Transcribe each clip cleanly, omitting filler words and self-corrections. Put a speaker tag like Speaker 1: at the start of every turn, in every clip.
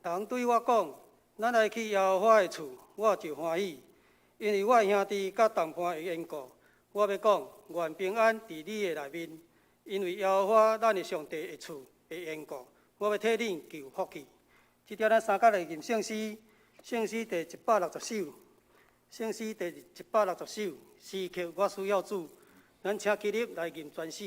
Speaker 1: 人对我讲，咱来去耶和华的厝，我就欢喜，因为我兄弟甲同伴的缘故。我要讲，愿平安伫你的内面，因为耶和华咱的上帝的厝的缘故，我要替你求福气。即条咱三角来念圣诗，圣诗第160首，圣诗第160首，诗曲我需要主。咱请起立来念全首。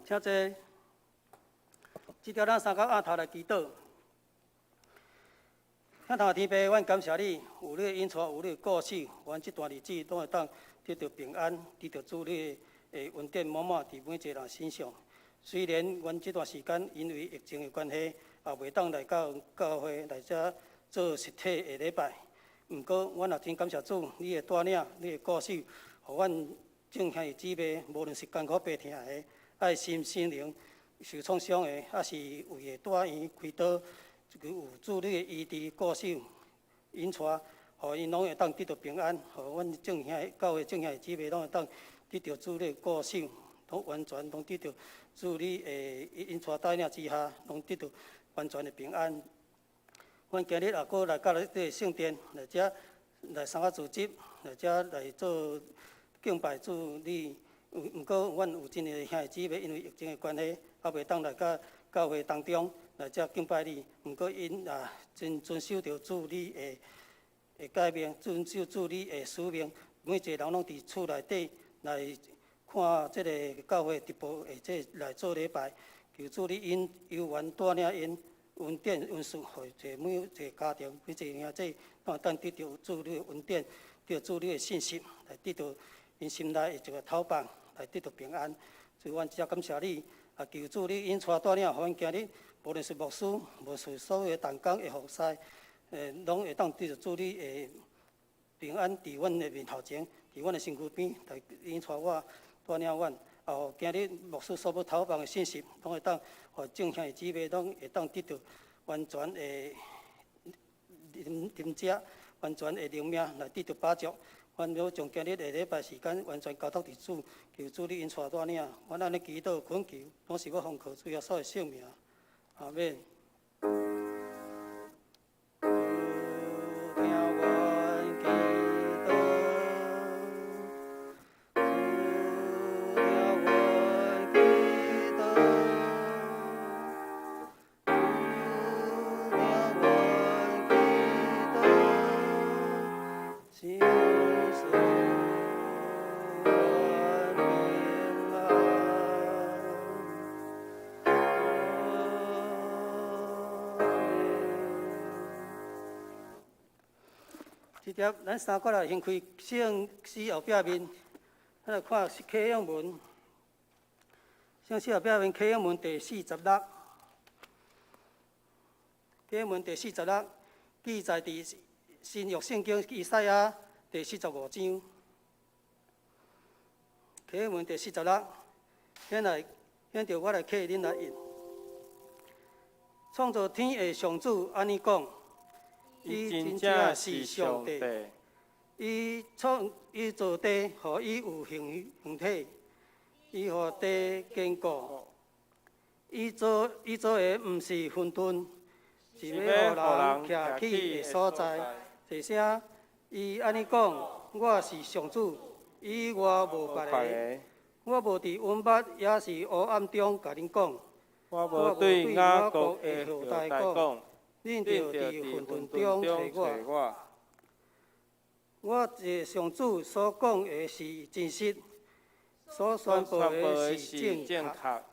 Speaker 1: 请坐，即条咱三角额头来祈祷。向头天父，阮感谢你，有你的引带，有你的顾守，阮即段日子拢会当得到平安，得到主你的恩典满满伫每一个人身上。虽然阮即段时间因为疫情的关系，也袂当来到教会来遮做实体的礼拜，毋过阮也真感谢主，你的带领，你的顾守，互阮众兄弟姊妹，无论是艰苦悲痛的。爱心心灵受创伤的，还是为个大院开刀，有主你的医治顾守引带，互因拢会当得到平安，互阮众兄教会众兄弟姊妹拢会当得到主你的顾守，拢完全拢得到主你的引带带领之下，拢得到完全的平安。阮今日也搁来到了这个圣殿来遮来参加组织，来遮来做敬拜主你。毋过，阮有真个兄弟姊妹，因为疫情的关系，也袂当来到教会当中来遮敬拜你。毋过，因也真遵守着主你的诫命，遵守主你的使命。每一个人拢伫厝内底来看即个教会直播，或者来做礼拜。求主你因有缘带领因恩典恩赐，互每一个家庭、每一个兄弟，拢会当得到主你的恩典，得到主你的信息，来得到因心内的一个头棒。来得到平安，所以阮只感谢你，也求主你引带带领，互阮今日无论是牧师，无论是所有的同工的服侍，拢会当得到主你的平安伫阮的面头前，伫阮的身躯边，来引带我带领阮。后今日牧师所要投放的信息，拢会当互众兄弟姊妹拢会当得到完全会啉食，完全会灵命来得到把助。阮要将今日下礼拜时间完全交托伫主，求主你因带带领。阮安尼祈祷恳求，拢是我奉靠主耶稣的圣名。阿免。直接，咱三个来先开圣诗后壁面，咱来看启永文。圣诗后壁面启永文第46，启永文第46记载伫新约圣经以赛亚第45章。启永文第46，现着我来启恁来引。创造天的上主安尼讲。伊真正是上帝，伊造地，互伊有形体，伊互地坚固。伊造的毋是混沌，是要互人徛起的所在。一声，伊安尼讲：我是上主，以外无别个。我无伫温捌，也是黑暗中甲恁讲。
Speaker 2: 我无对雅各的后代讲。
Speaker 1: 恁着伫混沌中找我。我这上主所讲的是真实，所宣布的是正确。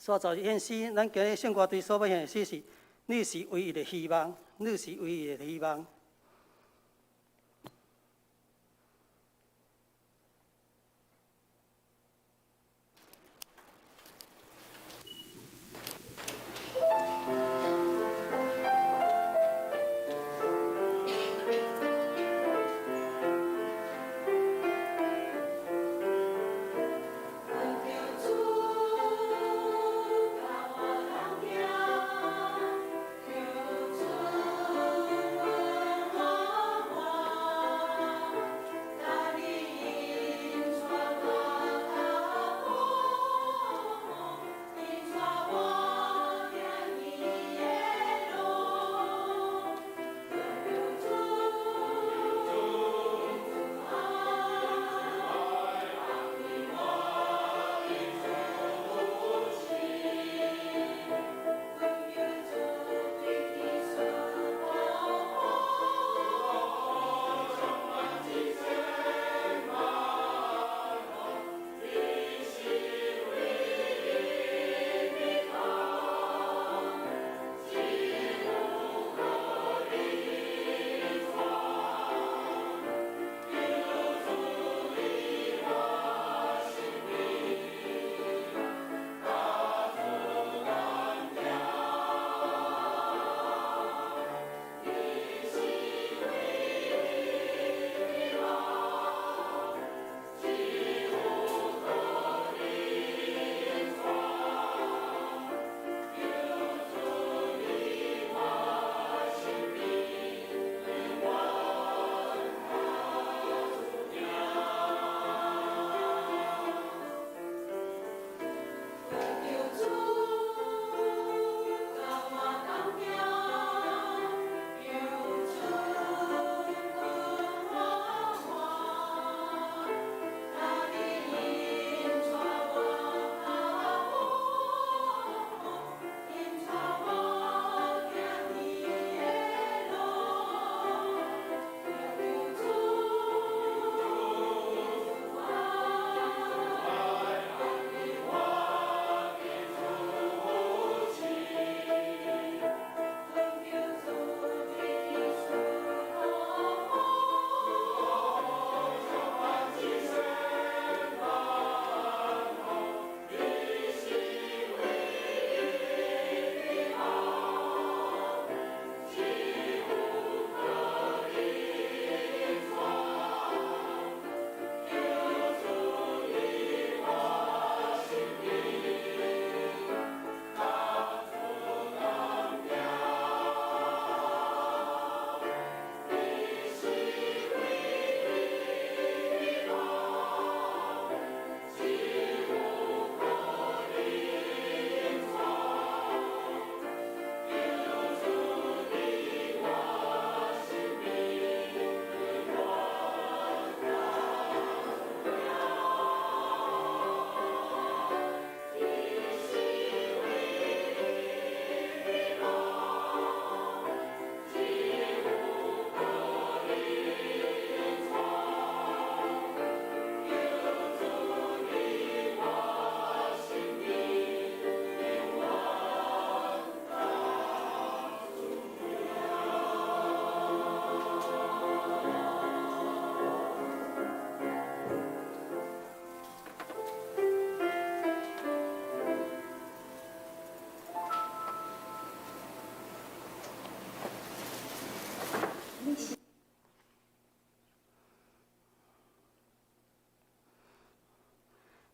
Speaker 1: 所造显示，咱今日圣歌对所要显示是，你是唯一的希望，你是唯一的希望。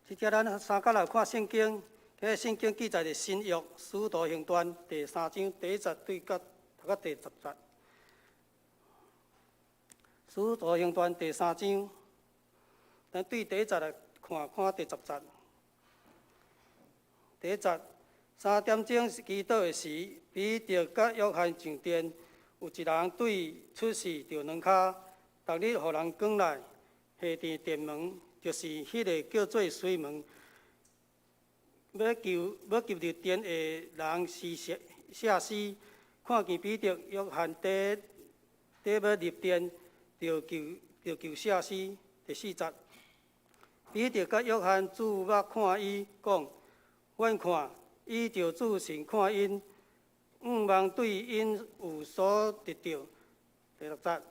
Speaker 1: 即条咱三角来看圣经，迄圣经记载的新约使徒行传第3章第1节对到第10节。使徒行传第3章，咱对第1节来看第10节。第1节，3点钟祈祷的时，彼得甲约翰上殿，有一人对出世着两骹，逐日互人赶来，下殿殿门，就是迄个叫做水门。要求入殿的人是下司，看见彼得、约翰在要入殿，就求下司。第4节，彼得甲约翰注目看伊，讲：阮看，伊就仔细看因，望对因有所得着。第6节，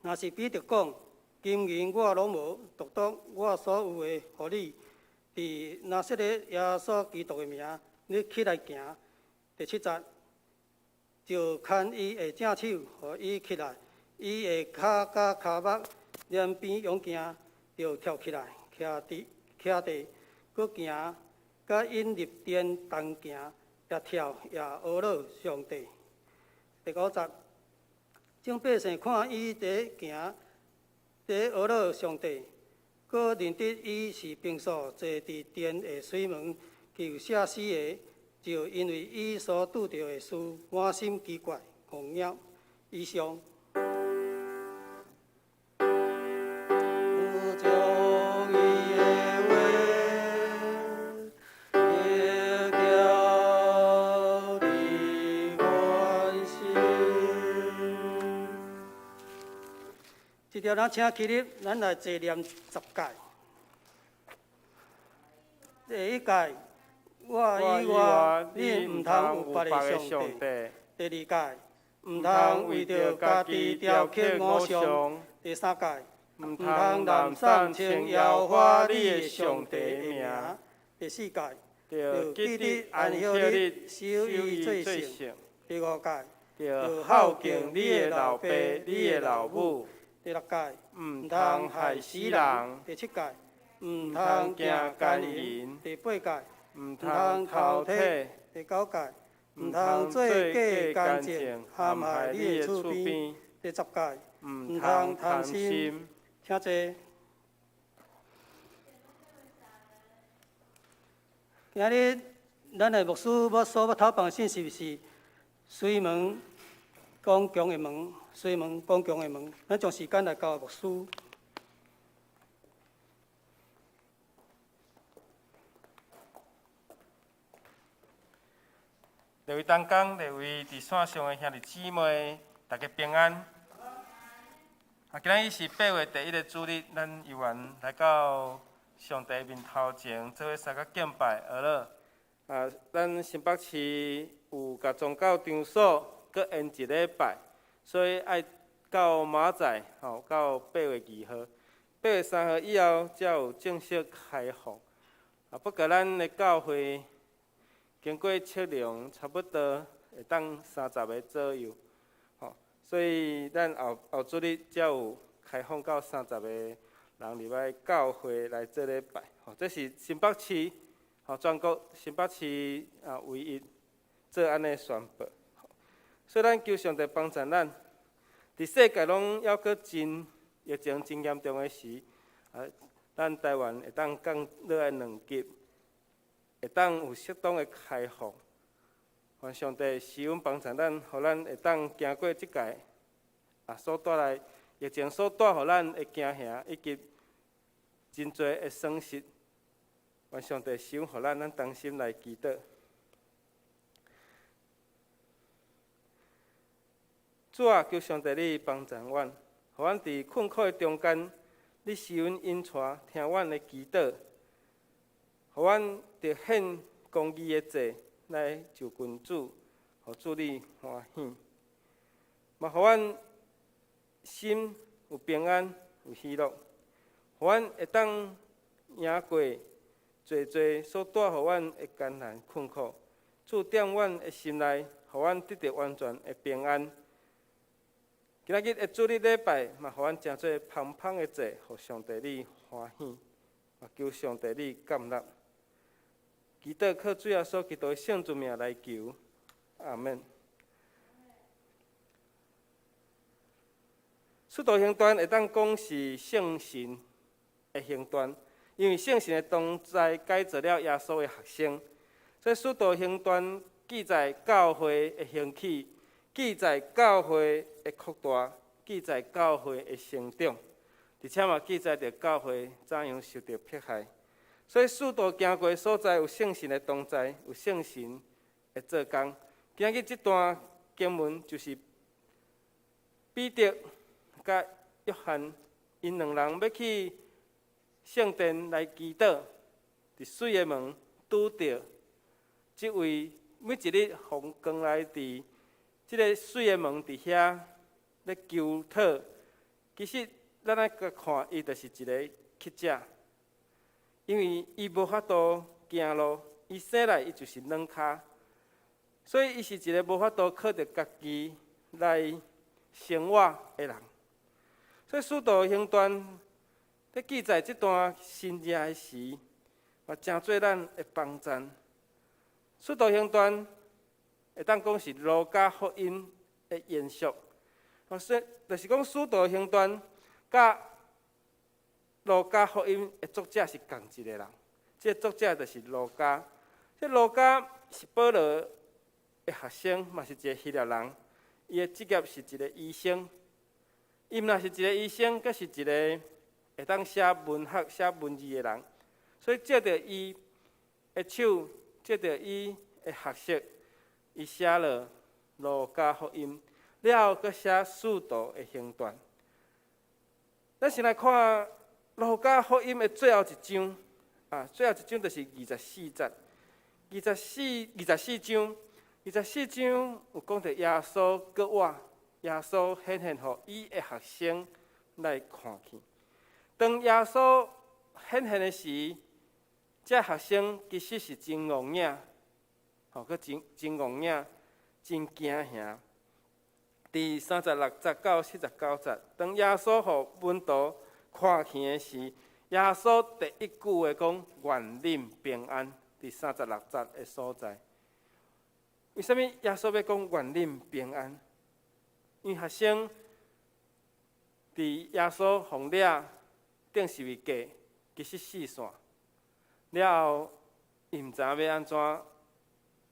Speaker 1: 若是彼得讲：金银我拢无，独我所有的，互你。伫拿撒勒耶稣基督的名，你起来行。第7节，就牵伊的正手，互伊起来，伊的脚甲骹目两边勇行，就跳起来，徛地，搁行，甲因入殿同行，也跳也学了上帝。第5节，众百姓看伊在行，在学了上帝。搁认得伊是平素坐伫殿的水门求下死的，就因为伊所拄着的事，满心奇怪、狂扰。以上。这条咱请起立，咱来坐念10届。第1届，我以外你毋通有别的上帝。第2届，毋通为着家己雕刻偶像。第3届，毋通滥送称耀化你的上帝的名。第4届，着记得安息日守伊做圣。第5届，着孝敬你的老爸、你的老母。第6届，毋通害死人。第7届，毋通行奸淫。第8届，毋通偷体。第9届，毋通做假干净，陷害你的厝边。第10届，毋通贪心。请坐。今日咱的牧师所讨办信息是水门公共的门。水门公共的门，咱将时间来交牧师。
Speaker 2: 各位同工，各位伫线上的兄弟姊妹，大家平安。今日是8月第1个主日，咱游园来到上帝面头前，做伙三角敬拜而乐。咱新北市有甲宗教场所搁延一礼拜。所以爱到明仔到8月2号，8月3号以后才有正式开放。不过咱的教会经过测量，差不多会当30个左右。所以咱后主日才有开放到30个人入来教会来做礼拜。这是新北市全国新北市唯一做安尼宣布。所以咱求上帝帮助咱，伫世界拢还阁真疫情真严重的时，咱台湾会当降落来2级，会当有适当的开放。愿上帝施恩帮助咱，互咱会当经过即届所带来疫情所带互咱的惊吓，以及真侪的损失。愿上帝施恩互咱同心来祈祷。主啊，求上帝你帮助阮，互阮伫困苦的中间，你施恩引带，听阮的祈祷，互阮着献公义的祭来就君主，互主你欢喜。嘛，互阮心有平安，有喜乐，互阮会当赢过侪所带互阮的艰难困苦。主点阮的心内，互阮得到完全的平安。今仔日的主日礼拜，嘛，互阮诚做芳芳的祭，互上帝你欢喜。也求上帝你接纳。祈祷靠主耶稣基督的圣主名来求，阿门。使徒行传会当讲是圣神的行传，因为圣神的同在改造了耶稣的学生。所以使徒行传记载教会的兴起，记载教会的扩大，记载教会的成长，而且嘛记载着教会怎样受到迫害。所以使徒行过的所在有圣神的同在，有圣神的做工。今日这段经文就是彼得甲约翰因两人要去圣殿来祈祷，伫水的门拄着即位每一日奉光来伫即个水的门伫遐咧求讨。其实咱来看，伊就是一个乞者。因为伊无法度行路，伊生来伊就是软脚，所以伊是一个无法度靠着家己来生活的人。所以使徒行传在记载这段新约的时，嘛真做咱的帮衬。使徒行传会当讲是路加福音的延续，就是讲使徒行传甲路加福音的作者是同一个人，这个作者就是路加。这路加是保罗的学生，嘛是一个希腊人。伊的职业是一个医生。伊毋若是一个医生，阁是一个会当写文学、写文字的人。所以借着伊的手，借着伊的学识，伊写了路加福音，了后阁写使徒的行传。咱先来看路加福音的最后一章，最后一章就是24节。24章有讲到耶稣搁活，耶稣显现予伊的学生来看见。当耶稣显现的时，这学生其实是真戆影，佫真戆影，真惊吓。第36节到49节，当耶稣予门徒看见的时，耶稣第一句话讲：“愿恁平安。”第36节的所在。为什么耶稣要讲愿恁平安？因为学生伫耶稣奉了顶十字架，其实死线了后，伊毋知影要安怎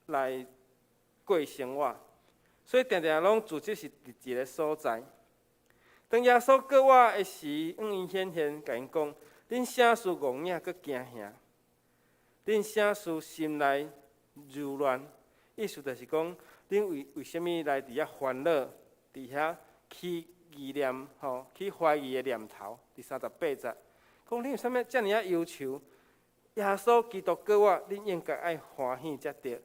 Speaker 2: 来过生活，所以常常拢自己是伫一个所在。当耶稣搁活的时，向因显现，甲因讲：“恁啥事戆影搁惊吓？恁啥事心内柔软？”意思就是讲，恁为什么来伫遐烦恼，伫遐起疑念，起怀疑的念头？第38节，讲恁为什么遮尔忧愁？耶稣基督搁活，恁应该爱欢喜才对，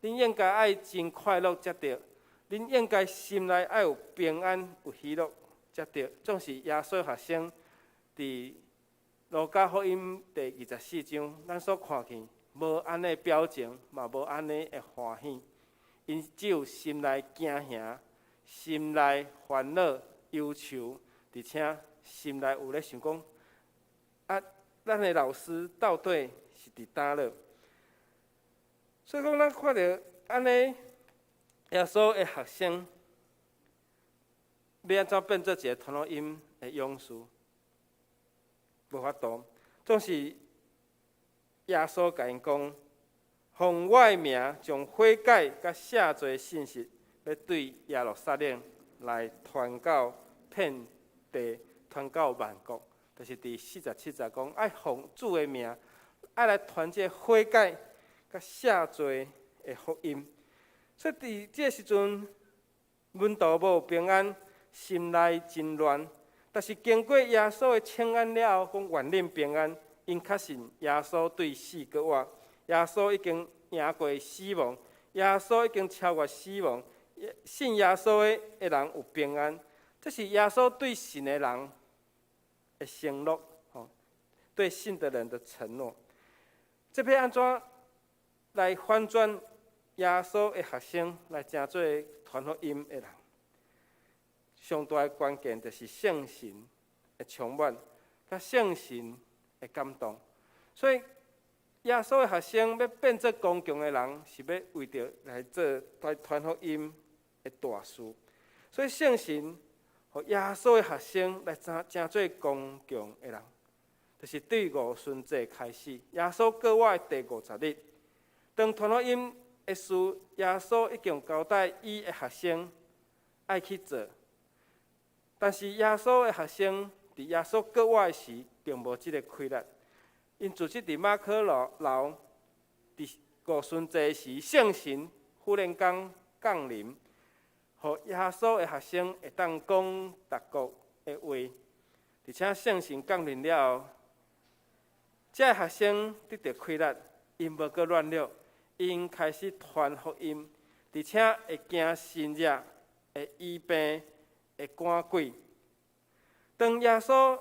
Speaker 2: 恁应该爱真快乐才对，恁应该心内爱有平安、有喜乐才对。总是耶稣学生伫路加福音第24章，咱所看见。无安尼表情，嘛无安尼的欢喜，因只有心内惊吓、心内烦恼、忧愁，而且心内有咧想讲：咱的老师到底是伫倒落？所以讲，咱看到安尼，耶稣的学生要安怎变做一个传福音的勇士？无法度，总是。耶稣甲因讲：“奉我的名，将悔改甲赦罪信息，要对耶路撒冷来传到遍地，传到万国。”就是第47节讲，爱奉主的名，爱来传这悔改甲赦罪的福音。所以伫这个时阵，门徒无平安，心内真乱。但是经过耶稣的请安了后，讲愿恁平安。因确信耶稣对死搁活，耶稣已经赢过死亡，耶稣已经超越死亡。信耶稣的人有平安，这是耶稣对信的人的承诺，对信的人的承诺。这要安怎来反转耶稣的学生，来成做传福音的人？上大的关键就是圣神的充满，甲圣神的感动。所以耶稣的学生要变做刚强的人，是要为着来传福音的大事。所以圣神和耶稣的学生来成做刚强的人，就是对五旬节开始，耶稣过我的第50日，当传福音的事，耶稣已经交代伊的学生爱去做。但是耶稣的学生伫耶稣过我的时，并无即个规律。因自己伫马可楼伫五旬节时，圣神忽然间降临，互耶稣的学生会当讲达国的话，而且圣神降临了后，这学生得到规律，因无搁乱了，因开始传福音，而且会行新约，会医病，会赶鬼。当耶稣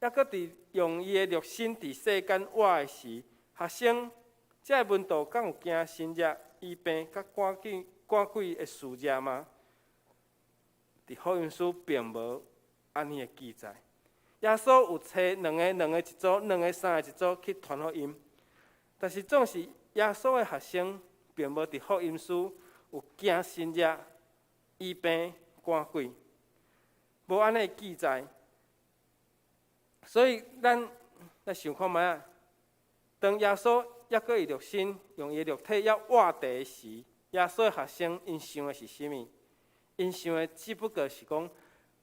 Speaker 2: 还搁伫用伊的肉身伫世间活的时，学生这个门徒敢有行新约、医病、甲赶鬼的事业吗？伫福音书并无安尼的记载。耶稣有找两个一组，两个三个一组去传福音，但是总是耶稣的学生并无伫福音书有行新约、医病、赶鬼，无安尼记载。所以咱来想看觅啊，当耶稣还搁以肉身用伊肉体要活地的时，耶稣的学生因想的是啥物？因想的只不过是讲，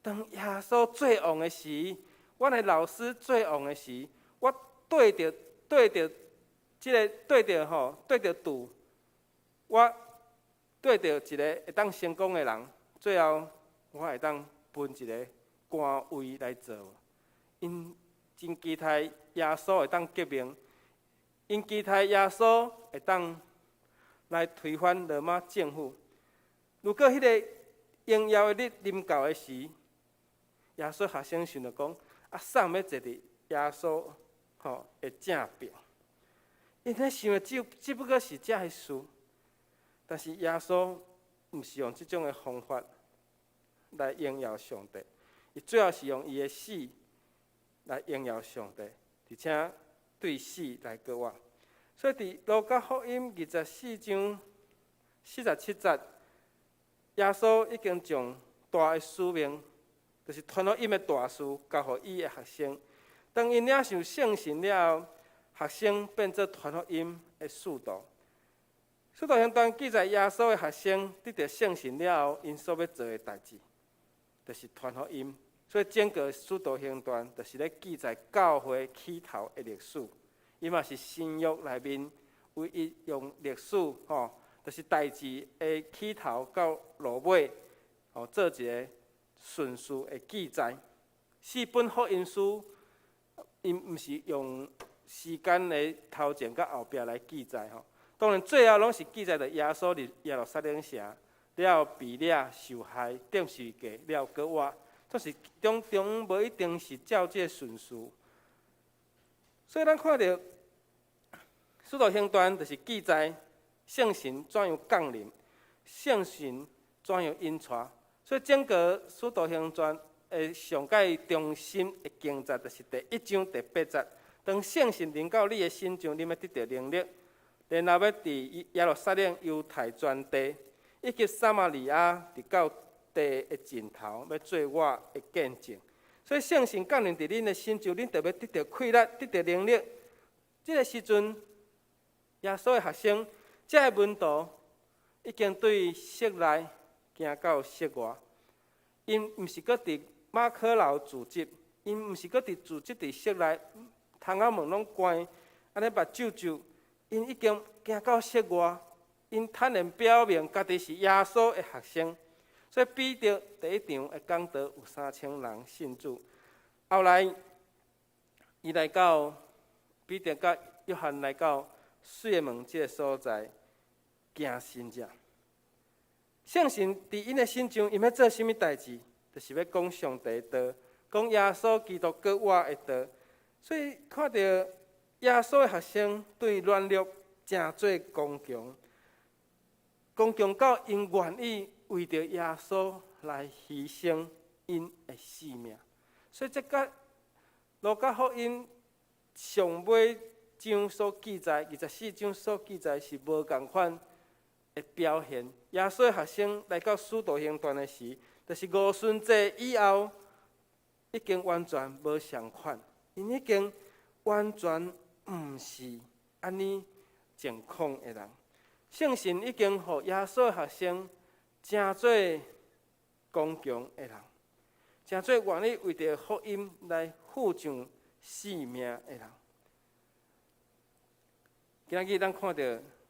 Speaker 2: 当耶稣最旺的时，阮的老师最旺的时，我对着拄，我对着一个会当成功的人，最后我会当分一个官位来做。因真期待耶稣会当革命，因期待耶稣会当来推翻罗马政府。如果迄个荣耀的日临到的时，耶稣学生想着讲，送要坐伫耶稣的正边。因咧想的只不过是这个事，但是耶稣毋是用这种的方法来荣耀上帝，伊最后是用伊的死来荣耀上帝，而且对死来过活。所以伫路加福音24章47节，耶稣已经将大的使命，就是传福音的大事，交予伊的学生。当因领受圣神了后，学生变做传福音的使徒。使徒行传记载耶稣的学生得到圣神了后，因所要做的代志，就是传福音。所以整个使徒行传就是咧记载教会起头的历史，伊嘛是新约内面唯一用历史就是代志的起头到落尾做一个顺序的记载。4本福音书，因毋是用时间的头前到后壁来记载当然最后拢是记载着耶稣入耶路撒冷城，了被掠受害，点十字架了搁活。总是中无一定是照这个顺序，所以咱看到《使徒行传》就是记载圣神怎样降临，圣神怎样引带，所以整个《使徒行传》的上界中心的经节就是第1章第8节。当圣神临到你的心上，你要得到能力，然后要伫耶路撒冷、犹太全地以及撒玛利亚直到地的尽头，要做我的见证。所以圣神降临伫恁的心上，恁就要得到快乐，得到能力。这个时阵，耶稣的学生，这个门徒已经对室内行到室外。因毋是搁伫马可楼自习，因毋是搁伫自习伫室内，窗仔门拢关，安尼目睭睭。因已经行到室外，因坦然表明家己是耶稣的学生。所以彼得第1场的讲道有3000人信主，后来伊来到彼得甲约翰来到水的门这个所在行新约。圣神伫因的心上，因要做甚物代志？就是要讲上帝的道，讲耶稣基督过活的道。所以看到耶稣的学生对软弱真做刚强，刚强到因愿意为着耶稣来牺牲因的性命。所以这甲路加福音上尾
Speaker 3: 章所记载，24章所记载是无共款的表现。耶稣的学生来到使徒行传的时，就是五旬节以后，已经完全无相款，因已经完全毋是安尼健康的人。圣神已经互耶稣的学生真做刚强的人，真做愿意为着福音来付上性命的人。今日咱看到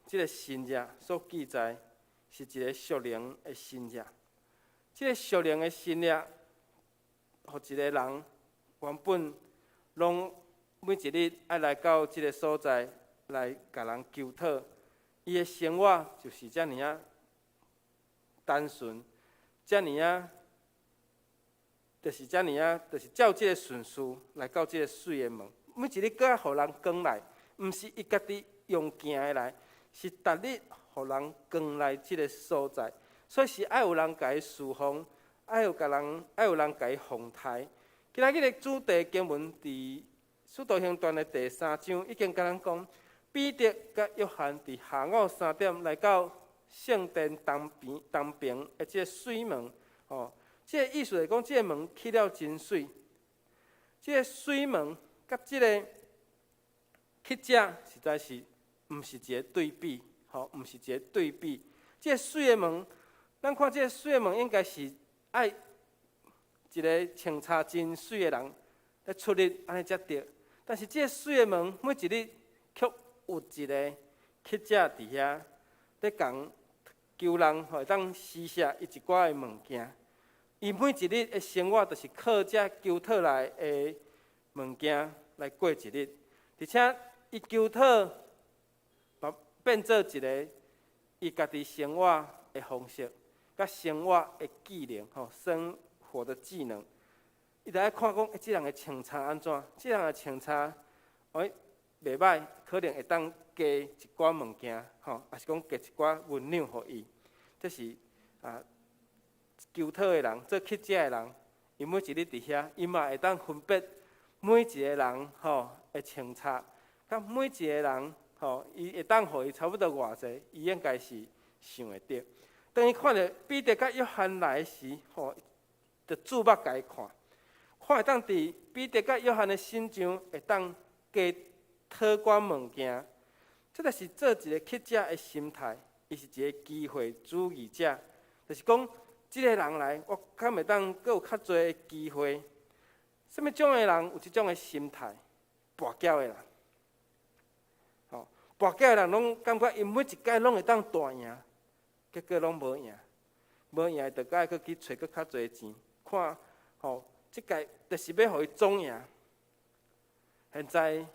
Speaker 3: 这个新约所记载，是一个属灵的新约。这个属灵的新约，互一个人原本拢每一日爱来到这个所在来甲人求讨，伊的生活就是遮尔啊单纯，遮尔啊，就是遮尔啊，就是照这个顺序来到这个水的门。每一日搁爱互人讲来，毋是伊家己用行的来，是逐日互人讲来这个所在。所以是爱有人甲伊侍奉，爱有人甲伊奉台。今仔日的主题经文伫《使徒行传》的第3章，已经甲咱讲，彼得甲约翰伫下午3点来到圣殿东边的这个水门，这个意思是讲，这个门起了真水。这个水门甲这个乞者实在是毋是一个对比，毋是一个对比。这个水的门，咱看这个水的门应该是爱一个穿插真水的人来出入安尼才对。但是这个水的门每一日却有一个乞者伫遐，咧讲求人会当施舍伊一寡的物件。伊每一日的生活，就是靠这求讨来的物件来过一日，而且伊求讨嘛变做一个伊家己生活的方式，甲生活的技能，生活的技能。伊就爱看讲，这人的穿插安怎？这人的穿插，袂歹，可能会当加一寡物件，还是讲加一寡分量互伊。这是求讨的人，做乞者的人，伊每一日伫遐，伊嘛会当分别每一个人的穿插，甲每一个人伊会当互伊差不多偌济，伊应该是想会到。当伊看到彼得甲约翰来时，就注目甲伊看，会当伫彼得甲约翰的心上会当加讨寡物件。这就是做一个乞者的心态，伊是一个机会主义者，就是讲，这个人来，我敢会当阁有较侪的机会。什么种的人有这种的心态？跋筊的人，跋筊的人拢感觉伊每一届拢会当大赢，结果拢无赢，无赢就该去找搁较侪钱，看即届就是要互伊总赢。现在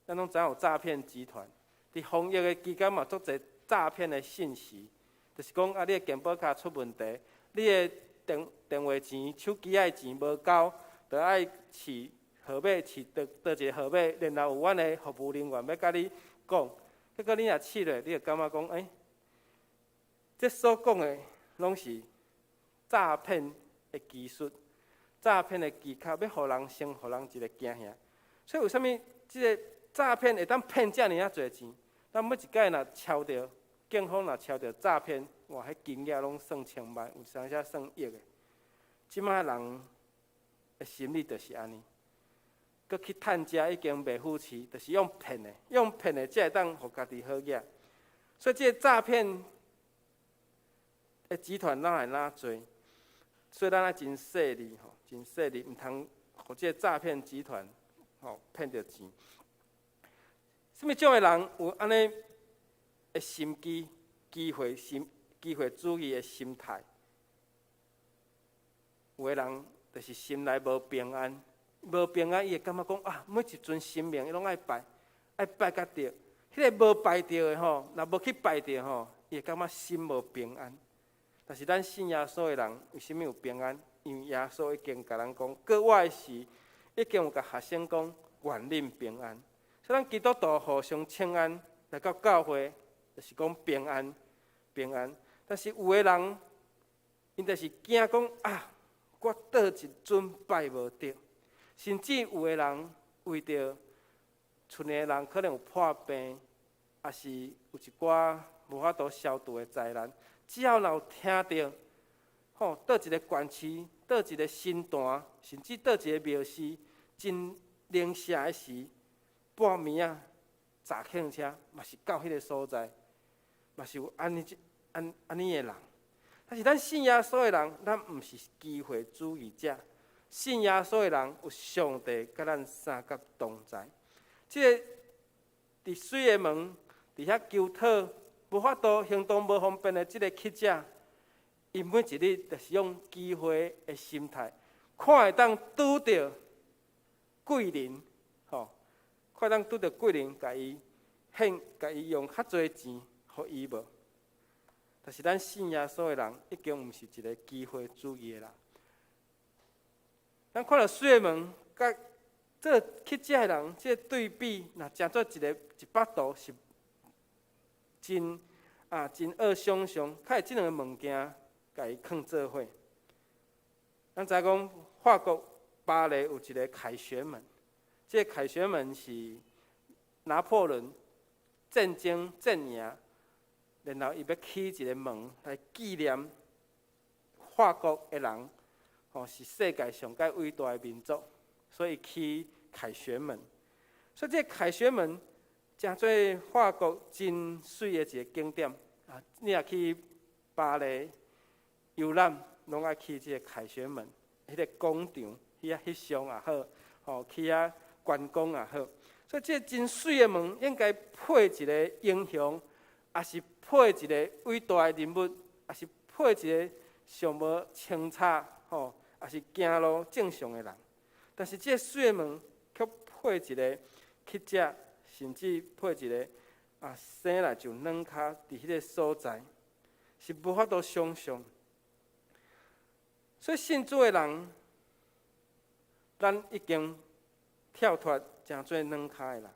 Speaker 3: 咱拢知影有诈骗集团，伫防疫的期间嘛，足侪诈骗的信息，就是讲你的健保卡出问题，你的电话钱、手机的钱无够，就爱饲号码，饲倒一个号码，然后有阮的服务人员要甲你讲，结果你若试落，你就感觉讲，这所讲的拢是诈骗的技术、诈骗的技巧，要互人先互人一个惊吓。所以为什么这个诈骗会当骗遮尔啊侪钱？咱每一届若敲着，警方若敲着诈骗，哇，迄金额拢算千万，有当时算亿的。即摆人的心理就是安尼，佮去趁食已经袂付起，就是用骗的，才会当互家己好业。所以这个诈骗的集团哪来哪多？所以咱爱真细腻真细腻，毋通互这个诈骗集团骗着钱。什么种的人有安尼的心机、机会主义的心态？有的人就是心内无平安，伊会感觉讲每一尊神明伊拢爱拜甲着。迄个无拜着的若无去拜着伊会感觉心无平安。但是咱信耶稣的人，为什么有平安？因为耶稣已经甲咱讲，过我的时已经有甲学生讲，愿恁平安。所以咱基督徒互相请安，来到教会就是讲平安。但是有的人，因就是惊讲我倒一尊拜无着，甚至有的人为着厝内的人可能有破病，也是有一寡无法度消除的灾难，只要有听到，倒一个县市，倒一个神坛，甚至倒一个庙寺，真灵舍的时，半暝啊，早起车嘛是到迄个所在，嘛是有安尼的人。但是咱信耶稣的人，咱毋是机会主义者。信耶稣的人有上帝甲咱三角同在。即个伫水的门，伫遐求讨，无法度行动无方便的即个乞者，伊每一日就是用机会的心态，看会当拄着贵人，看会当拄着贵人，甲伊用较侪钱，互伊无。但是咱信耶稣的人，已经毋是一个机会主义的人。咱看到水的门，甲这个乞食的人，这个对比，若诚做一百度是真恶相像，较会即两个物件，甲伊放做伙。咱知讲法国巴黎有一个凯旋门，这个凯旋门是拿破仑战争战赢。然后伊要起一个门来纪念法国的人，是世界上介伟大的民族，所以起凯旋门。所以这凯旋门诚做法国真水的一个景点啊！你若去巴黎游览，拢爱去这个凯旋门，迄个广场，遐翕相也好，去遐观光也好。所以这真水的门，应该配一个英雄，也是配一个伟大的人物，也是配一个上无清差，也是行路正常的人。但是这水的门却配一个乞者，甚至配一个生来就软脚伫迄个所在，是无法度想象。所以信主的人，咱已经跳脱诚做软脚的人，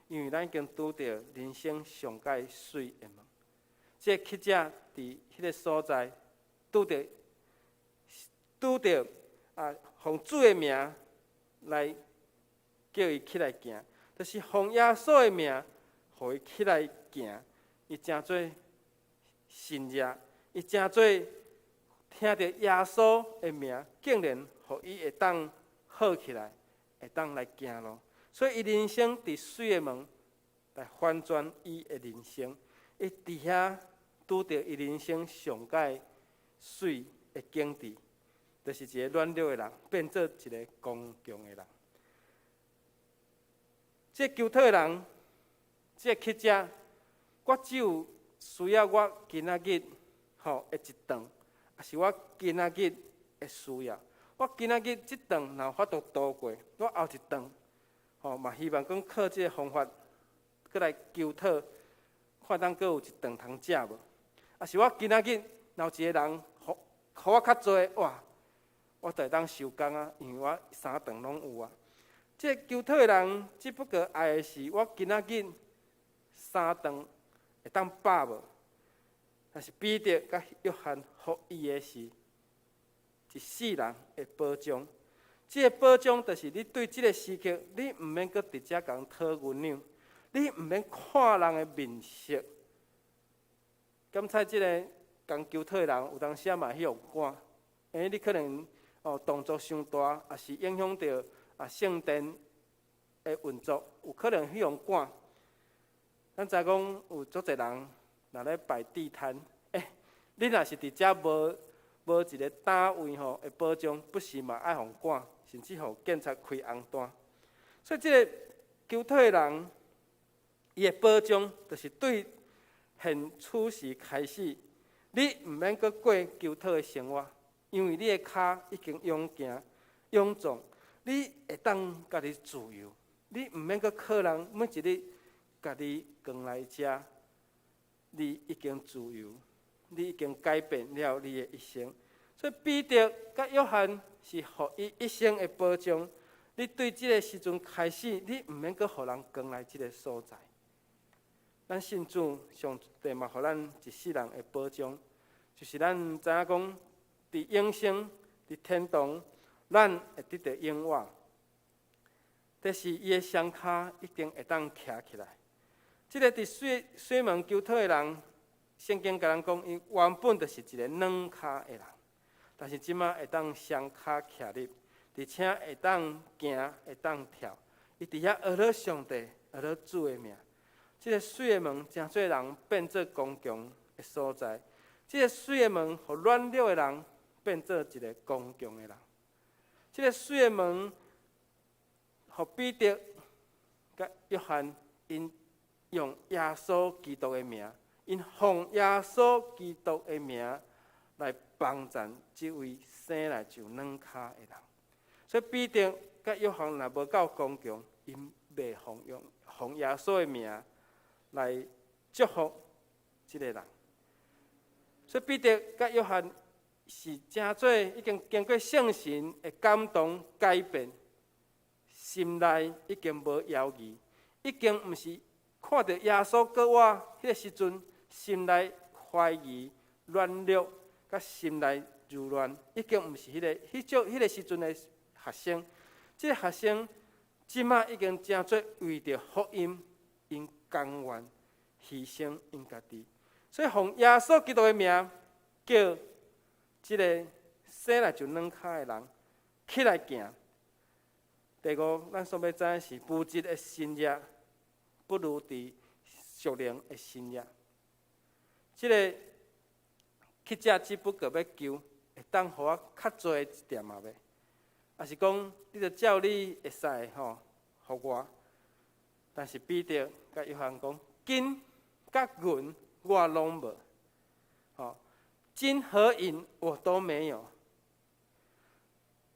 Speaker 3: 因为咱已经拄到人生上界水的门。这乞者伫迄个所在，拄到奉主的名来叫伊起来行，就是奉耶稣的名，互伊起来行。伊诚做信热，伊诚做听到耶稣的名，竟然互伊会当好起来，会当来行路。所以伊人生伫水的门来反转伊的人生，伊伫遐拄到伊人生上界水的境地，就是一个软弱的人变做一个刚强的人。这求讨的人，这乞者，我只有需要我今仔日的一顿，也是我今仔日的需要。我今仔日这顿若有法度度过，我后一顿，嘛希望讲靠这个方法，搁来求讨，看当搁有一顿通食无？啊，是我今仔日若有一个人，互我较济，哇，我就会当收工啊，因为我三顿拢有啊。这求讨的人，只不过爱的是我今仔日三顿会当饱无？但是彼得甲约翰互伊的是一世人的保障。这个保障就是你对这个时刻，你毋免搁直接甲人讨原谅，你毋免看人的面色。检测这个共求讨的人，有当时嘛迄赶，因为你可能动作伤大，也是影响到圣殿的运作，有可能迄赶。咱知讲有足侪人若咧摆地摊，你若是伫遮无一个单位的保障，不时嘛爱互赶，甚至互警察开红单。所以这个求讨的人，伊的保障就是对现此时开始，你毋免阁过求讨的生活，因为你的脚已经勇行勇壮，你会当家己自由，你毋免阁靠人每一日家己扛来遮，你已经自由。你已经改变了你的一生，所以彼得甲约翰是互伊一生的保障。你对这个时阵开始，你毋免阁互人扛来这个所在。咱信主，上帝嘛，互咱一世人的保障，就是咱知影讲，伫永生、伫天堂，咱会得到永活。但是伊的双脚一定会当徛起来。即个伫水门求讨的人，圣经甲人讲，伊原本就是一个软脚的人，但是即马会当双脚徛立，而且会当行，会当跳。伊伫遐学了上帝，学了主的名。即个水的门，真侪人变做刚强的所在。即个水的门，互软弱的人变做一个刚强的人。即个水的门，互彼得甲约翰因用耶稣基督的名，因奉耶稣基督的名来帮助即位生来就软脚的人。所以彼得甲约翰若无够刚强，因袂奉耶稣的名来祝福即个人。所以彼得甲约翰是真做已经经过圣神的感动改变，心内已经无犹豫，已经毋是看到耶稣过我迄个时阵，心内怀疑、软弱，甲心内柔软，已经毋是迄个时阵的学生。即个学生即马已经真做为着福音，因甘愿牺牲因家己。所以奉耶稣基督的名，叫即个生来就软脚的人起来行。第五，咱所要知影是物质的新约，不如伫属灵的新约。即个乞食只不过要求，会当互我较济一点嘛袂？也是讲，你着照你会使吼，互我。但是彼得甲约翰讲，金甲银我拢无，吼，金和银我都没有。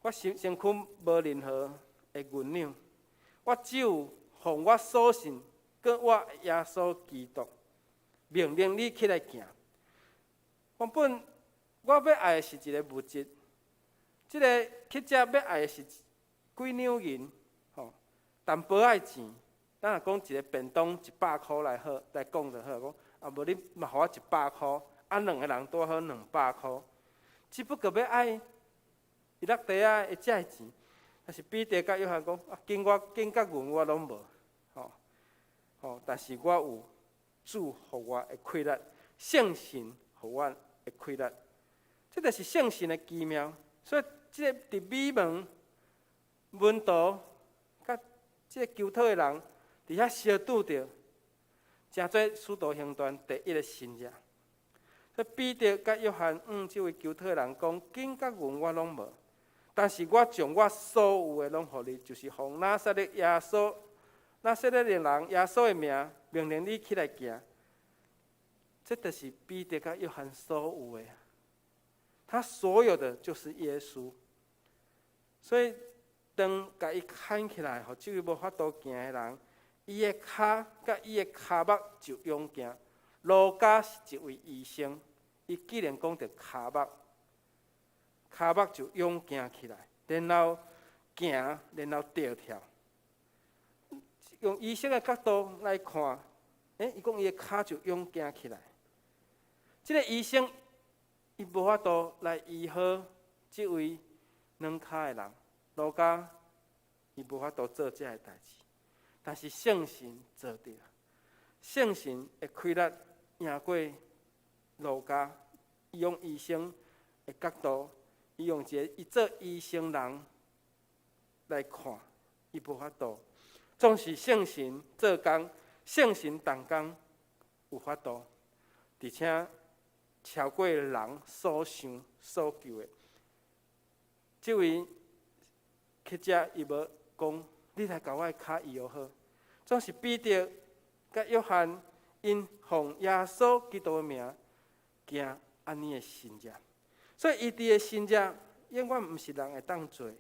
Speaker 3: 我身躯无任何的银两，我只有奉我所信，跟我耶稣基督命令你起来行。原本我要爱的是一个物质，即个乞食要爱的是几两银，吼，淡薄仔钱。咱若讲一个便当100块来好，来讲就好。讲啊，无你嘛，互我100块，啊，两个人多好200块。只不过要爱一落地仔会食的钱。但是彼得甲约翰讲啊，金甲银我拢无，吼，但是我有主互我的气力，圣神互我的气力。这就是圣神的奇妙。所以，即个伫美门门徒甲即个求讨的人，伫遐相拄着，真做使徒行传第一个新约。所以彼得甲约翰即位求讨的人讲：金甲银我拢无，但是我将我所有的拢互你，就是奉拿撒勒的人耶稣的名，命令你起来行。这就是彼得甲约翰所有的。他所有的就是耶稣，所以当甲伊牵起来，互即位无法度行的人，伊的脚甲伊的骹目就勇行。路加是一位医生，伊既然讲到骹目就勇行起来，然后行，然后跳。用医生的角度来看，伊讲伊的脚就勇行起来。即个医生，伊无法度来医好即位软脚的人，路加伊无法度做这个代志，但是圣神做着，圣神的气力赢过路加。伊用医生的角度，伊用伊做医生人来看，伊无法度，总是圣神做工，圣神动工有法度，而且超过人所想所求的。即位乞食伊无讲，你来甲我的脚医好，总是彼得甲约翰因奉耶稣基督的名行安尼的新约。所以伊伫的新约永远毋是人会当做，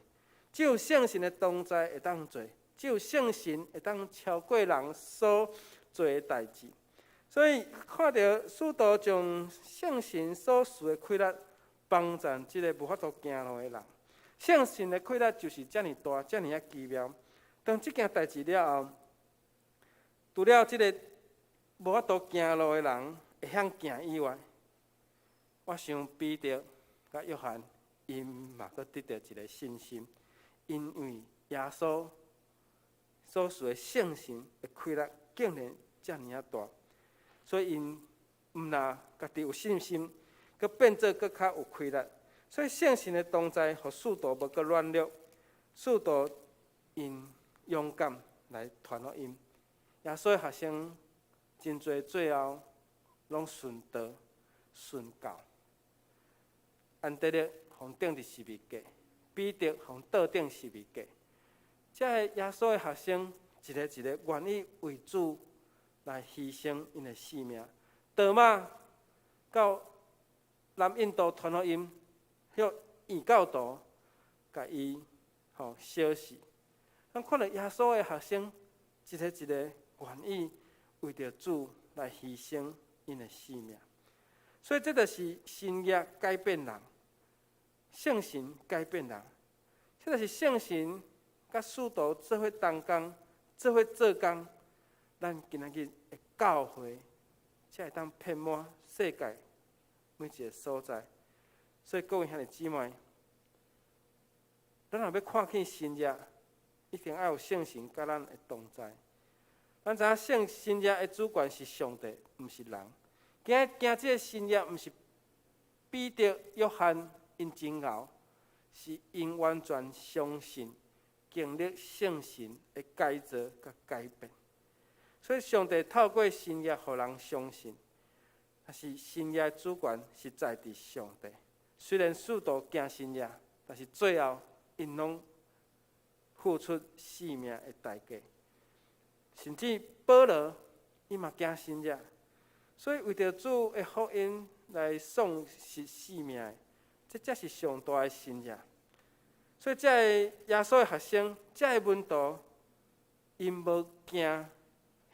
Speaker 3: 只有圣神的同在会当做，只有圣神会当超过人所做的代志。所以看到使徒将圣神所赐的气力帮助即个无法度行路的人，圣神的气力就是遮尔大、遮尔奇妙。当即件代志了后，除了即个无法度行路的人会晓行以外，我想彼得甲约翰因嘛阁得到一个信心，因为耶稣所属的圣神的开力竟然遮尔大，所以因毋若家己有信心，佮变做佮较有开力。所以圣神的同在，互使徒无佮软弱，使徒因勇敢来传福音。耶稣的学生真侪最后拢顺道顺教。安德烈互钉伫十字架，彼得互倒钉十字架。这个耶稣的学生一个一个愿意为主来牺牲因的性命。多马到南印度传福音，许异教徒甲伊烧死。咱看到耶稣的学生一个一个愿意为着主来牺牲因的性命。所以这就是新约改变人，圣神改变人。这就是圣神甲使徒做伙同工，做伙做工，咱今仔日的教会才会当遍满世界每一个所在。所以各位兄弟姊妹，咱若要看见新约，一定要有圣神甲咱的同在。咱知影新约的主管是上帝，毋是人。今日行这个新约，毋是彼得、约翰因真熬，是因完全相信、经历圣神的改造甲改变。所以上帝透过新约，互人相信，但是新约的主管是在伫上帝。虽然使徒行新约，但是最后因拢付出性命的代价。甚至保罗伊嘛行新约，所以为着主的福音来丧失性命的，这才是上大的新约。所以这个耶稣的学生，这个门徒，因无惊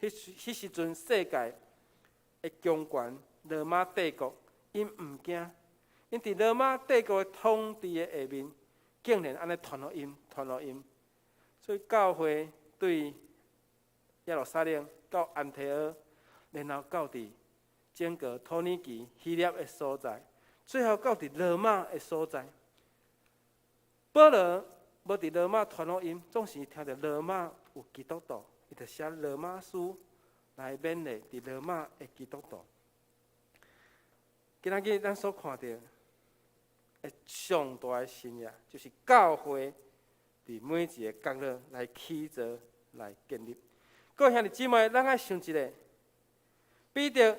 Speaker 3: 迄时阵世界的强权罗马帝国，因毋惊，因伫罗马帝国的统治的下面，竟然安尼传福音，传福音。所以教会对耶路撒冷到安提阿，然后到伫整个土耳其、希腊的所在，最后到伫罗马的所在。保罗无伫罗马传福音，总是听到罗马有基督徒，伊就写罗马书来勉励伫罗马的基督徒。今仔日咱所看到的上大的新约，就是教会伫每一个角落来起造、来建立。各位兄弟姊妹，咱爱想一下，彼得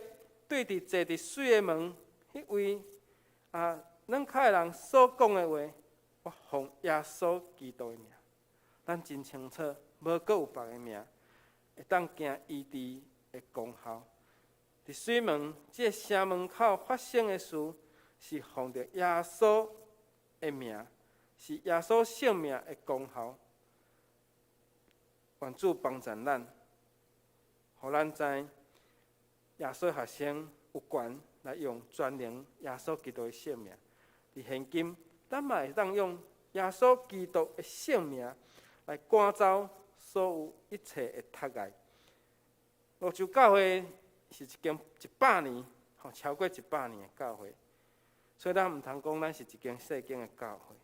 Speaker 3: 对伫坐伫水的门迄位软脚的人所讲的话，我奉耶稣基督的名，咱真清楚，无阁有别个名会当行医治的功效。伫水门这城门口发生的事，是奉着耶稣的名，是耶稣性命的功效。愿主帮助咱，互咱知耶稣学生有权来用专灵耶稣基督的性命。伫现今，咱嘛会当用耶稣基督的性命来赶走所有一切的杀害。罗州教会是一间100年，超过100年的教会，所以咱毋通讲咱是一间细间的教会。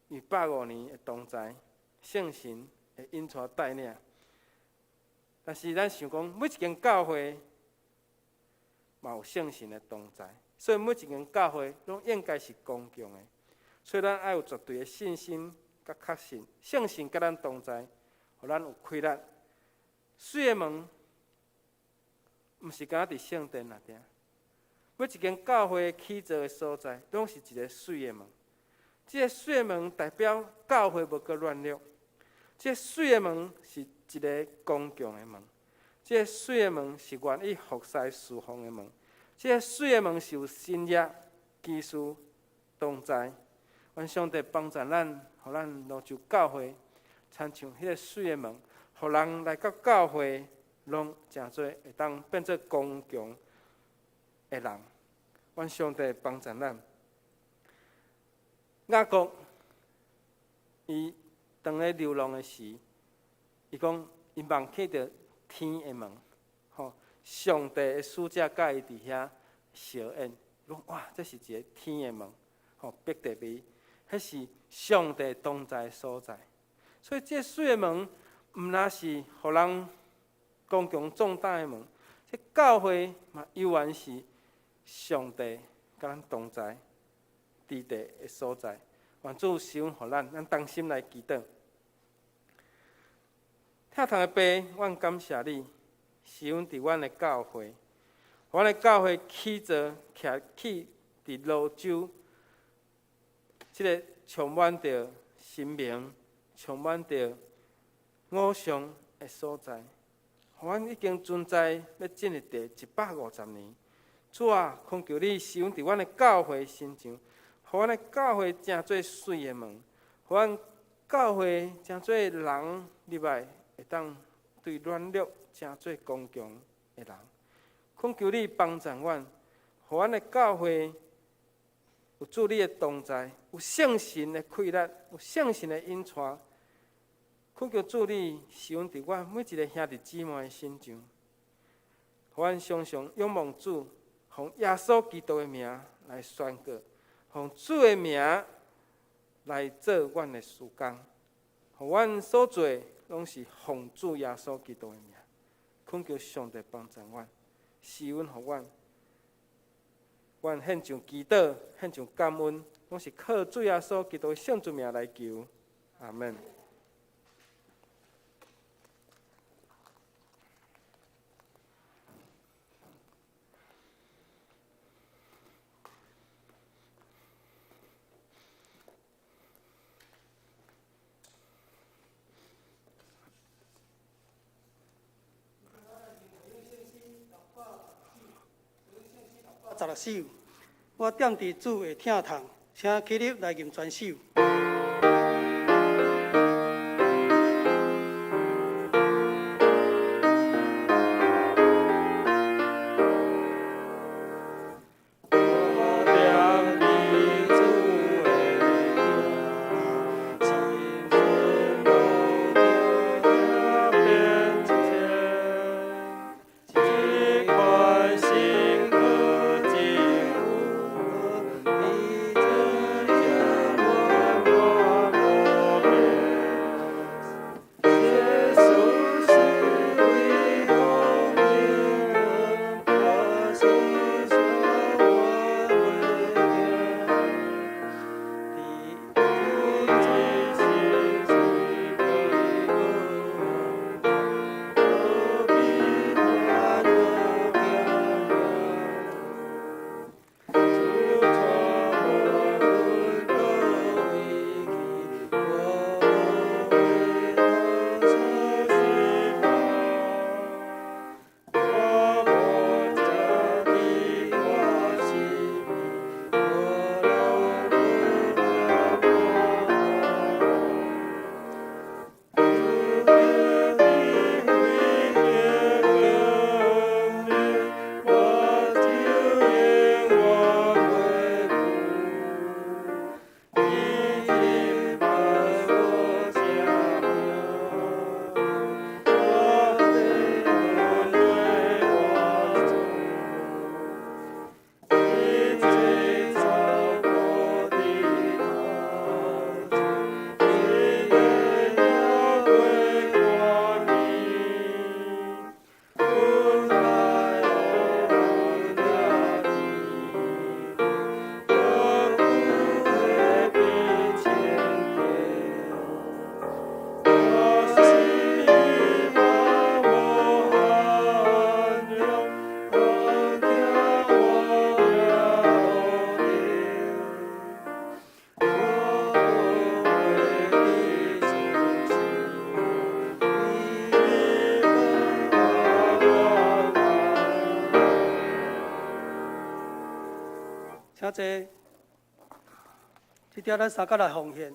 Speaker 3: 因为150年的同在，圣神会引带带领。但是咱想讲，每一间教会嘛有圣神的同在，所以每一间教会拢应该是公共的。所以咱爱有绝对的信心甲确信，圣神甲咱同在，互咱有开力。水的门毋是敢伫圣殿那点，每一间教会起造的所在，拢是一个水的门。这个水的门代表教会无阁乱弱。这个水的门是一个公共的门。这个水的门是愿意服侍侍奉的门。这个水的门是有新约、基督同在。愿上帝帮助咱，互咱罗州教会，亲像迄个水的门，互人来到教会，拢诚侪会当变做公共的人。愿上帝帮助咱。雅各伊当咧流浪的时，伊讲伊望见着天的门，上帝的使者甲伊伫遐相应，讲哇，这是一个天的门，逼特别，迄是上帝同在的所在。所以这水的门毋若是互人公共壮大的门，这教会嘛，犹原是上帝甲咱同在伫地的所在。愿主施恩互咱同心来祈祷。疼痛的爸，阮感谢你，施恩伫阮的教会，阮的教会起坐起伫泸州，即个充满着神明、充满着偶像的所在。阮已经存在要进入第150年。主啊，恳求你施恩伫阮的教会身上，互阮的教会诚做水的门，互阮教会诚做人入来会当对软弱诚做刚强的人。恳求你帮助阮，互阮的教会有主你的同在，有圣神的气力，有圣神的恩赐。恳求主你施恩伫阮每一个兄弟姊妹的身上，互阮常常仰望主，奉耶稣基督的名来宣告，奉主的名来做阮的事工，互阮所做拢是奉主耶稣基督的名。恳求上帝帮助阮，施恩互阮。阮献上祈祷，献上感恩，拢是靠主耶稣基督的圣主名来求。阿门。
Speaker 1: 16首，我踮伫主的疼痛，请起立来吟全首。请坐，这条咱三角来奉献。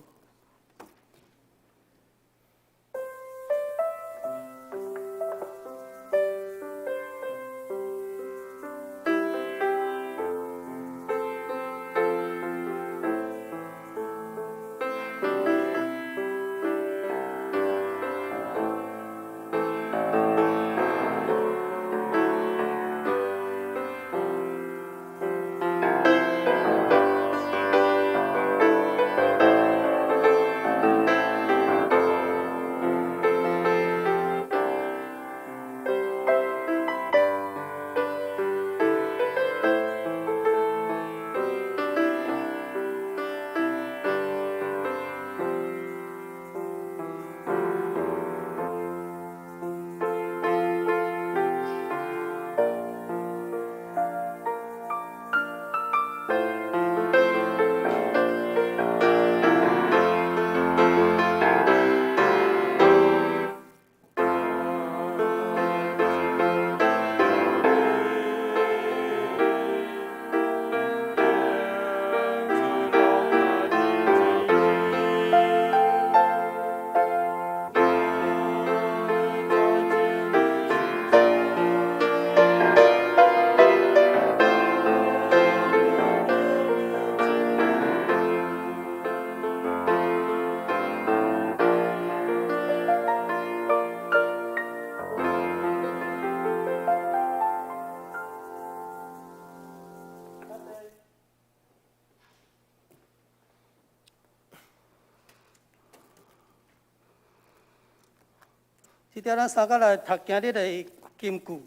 Speaker 1: 即条咱三甲来读今日的金句。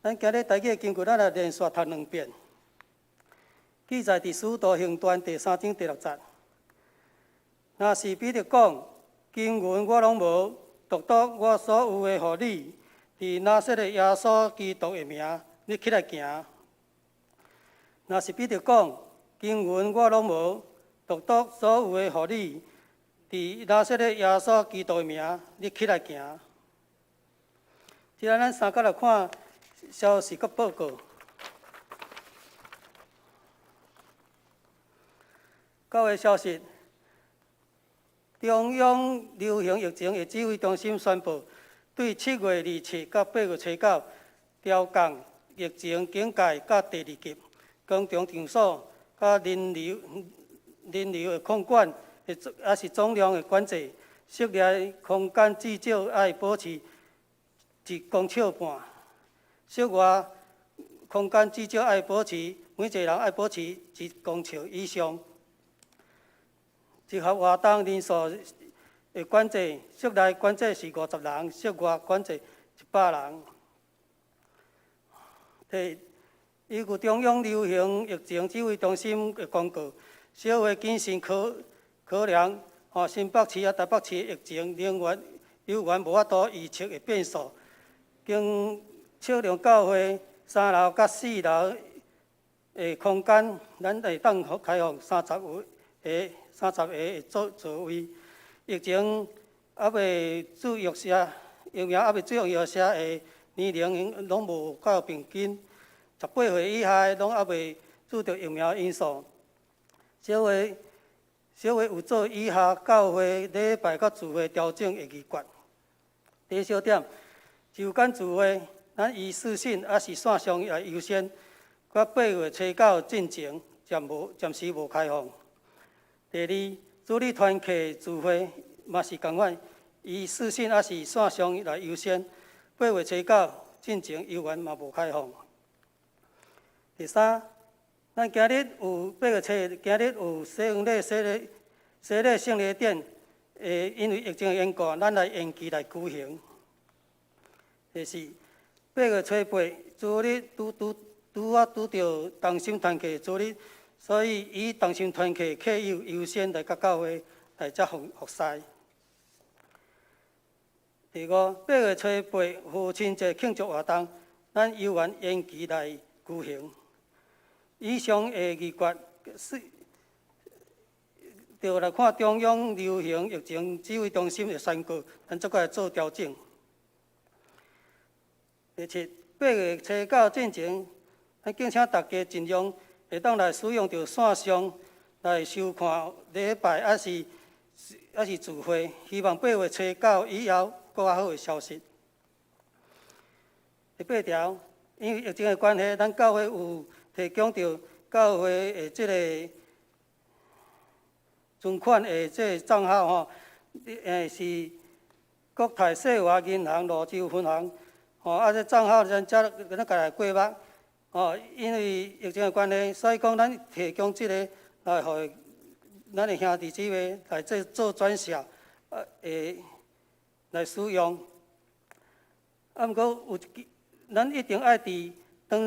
Speaker 1: 咱今日台语的金句，咱来连续读2遍。记载伫《使徒行传》第3章第6节。若是彼得讲，经文我拢无，独独我所有的，互你，伫拿撒勒耶稣基督的名，你起来行。若是彼得讲，经文我拢无，独独所有的，互你，伫拿撒勒耶稣基督的名，你起来行。即个咱三甲来看消息佮报告。9月消息，中央流行疫情的指挥中心宣布，对7月27到8月初9调降疫情警戒甲第2级，公众场所甲人流的控管，也是总量的管制，室内空间至少要保持1公尺半，室外空间至少要保持每一个人要保持1公尺以上。集合活动人数的管制，室内管制是50人，室外管制100人。依据中央流行疫情指挥中心的公告，社会谨慎考量新北市台北市的疫情有缘无法度预测的变数，经测量教会3楼甲4楼的空间，咱会当开放30个座位。疫情还未注入社，疫苗还未注入社的年龄拢无到平均，18岁以下拢还未注入疫苗因素。社会有做以下教会礼拜甲聚会调整的议决。第一小点，就间聚会，咱以视讯还是线上来优先，到8月初9进前暂时无开放。第二，主日团契聚会嘛是同款，以视讯还是线上来优先，8月初9进前游园嘛无开放。第三，咱今日有8月初，今日有洗黄礼圣礼典，因为疫情的缘故，咱来延期来举行。第四，8月初8主日拄着同心团契主日。所以，以同心团契客友优先来甲教会来遮服侍。第五，8月初8父亲节庆祝活动，咱游园延期来举行。以上的议决是，就来看中央流行疫情指挥中心的宣告，咱再来做调整。第七，8月初9进前，咱敬请大家尽量。会当来使用着线上来收看礼拜，还是聚会。希望8月初9以后更较好的消息。第8条，因为疫情的关系，咱教会有提供着教会的这个存款的这个账号是国泰世华银行泸州分行这账号咱家来过目。因为疫情的关系，所以讲咱提供这个来互咱的兄弟姊妹来做转销，来使用。毋过咱一定爱伫当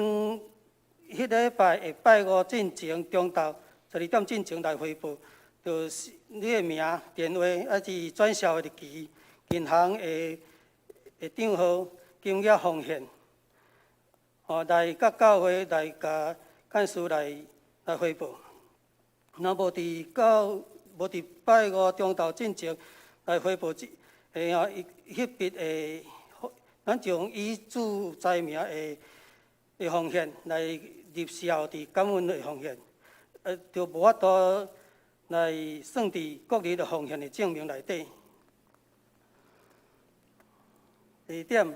Speaker 1: 迄礼拜的拜5进前中昼12点进前来汇报，就是你的名、电话，还是转销的日期、银行的账号、金额奉献。来甲教会来甲干事来汇报。若无伫拜5中昼进前来汇报，迄笔咱就用以主载明的奉献来入销伫感恩的奉献，就无法度来算伫国历的奉献的证明内底。第二点。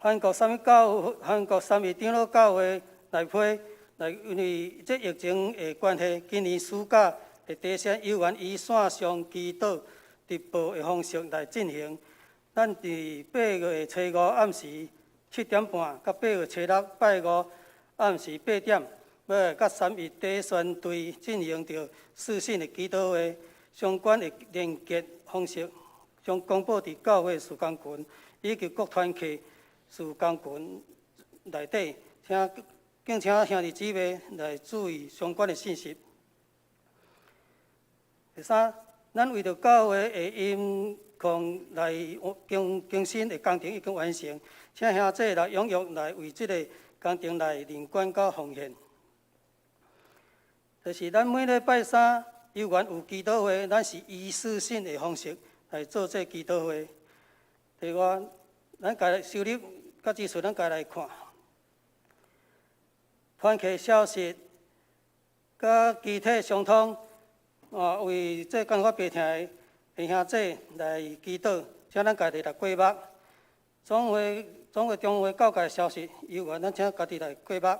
Speaker 1: 韩国三位长老教会来批，因为这疫情的关系，今年暑假会提升游园以线上祈祷直播的方式来进行。咱伫8月初5暗时7点半，到8月初6拜5暗时8点，要甲3位底宣队进行着视讯的祈祷会，相关的连结方式将公布伫教会事工群以及各团契事工群内底，敬请兄弟姊妹来注意相关的信息。第三，咱为着教会的音控来更新的工程已经完成，请兄弟来踊跃来为这个工程来认捐甲奉献。就是咱每礼拜三犹原有祈祷会，咱是以私信的方式来做这祈祷会。第二，咱家收入甲支出，咱家来看。团契消息甲具体相通，为这肝发病痛的兄弟来祈祷，请咱家己来过目。总会中会教界消息，犹原咱请家己来过目。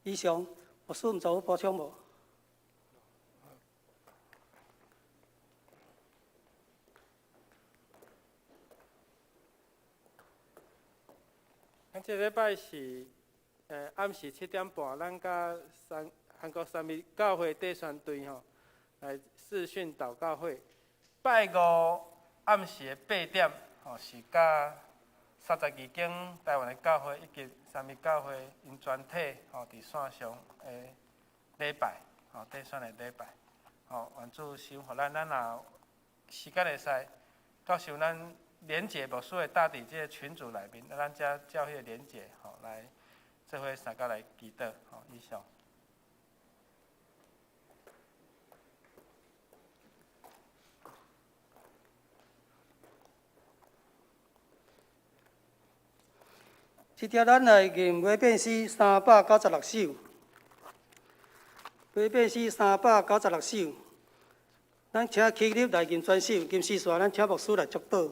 Speaker 1: 以上，牧师毋知有补充无？
Speaker 3: 咱这礼拜是暗时7点半，咱甲韩国三民教会第三队吼来视讯祷告会。
Speaker 2: 拜五暗时的8点，是甲32间台湾的教会以及三民教会因全体伫线上的礼拜，第选的礼拜，愿主赏互咱若时间会使，到时候咱连结牧师会搭伫这个群组内面，咱遮教会的连结，来做伙大家来祈祷，以上。
Speaker 1: 即条咱来念买变诗396首，买变诗396首，咱请起立来念全首，念诗线咱请牧师来祝祷。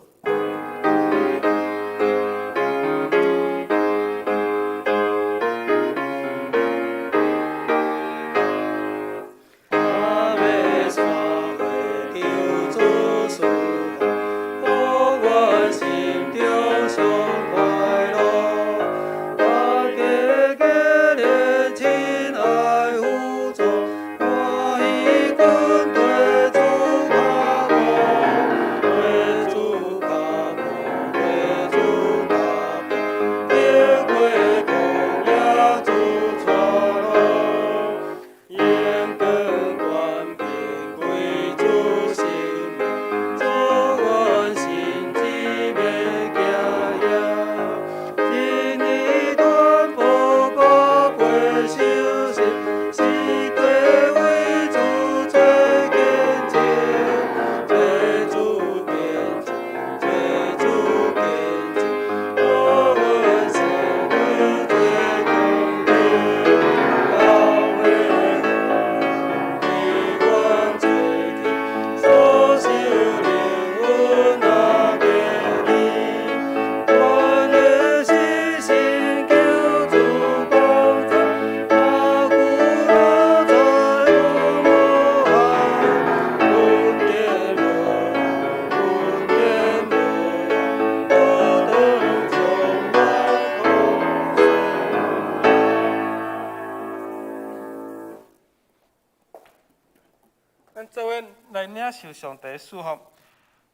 Speaker 2: 咱做伙来领受上帝的祝福。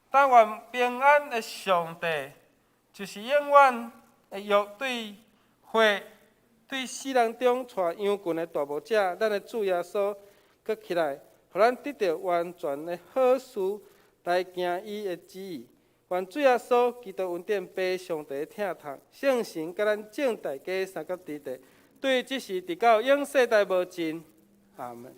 Speaker 2: 但愿平安的上帝，就是永远会约
Speaker 3: 对死人中带羊群的大牧者，咱的主耶稣，搁起来，互咱得到完全的好事，来行伊的旨意。愿主耶稣基督恩典被上帝疼痛，圣神甲咱正大家三角伫地，对即时直到永世代无尽。阿门。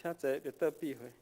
Speaker 3: 请坐，入倒闭会。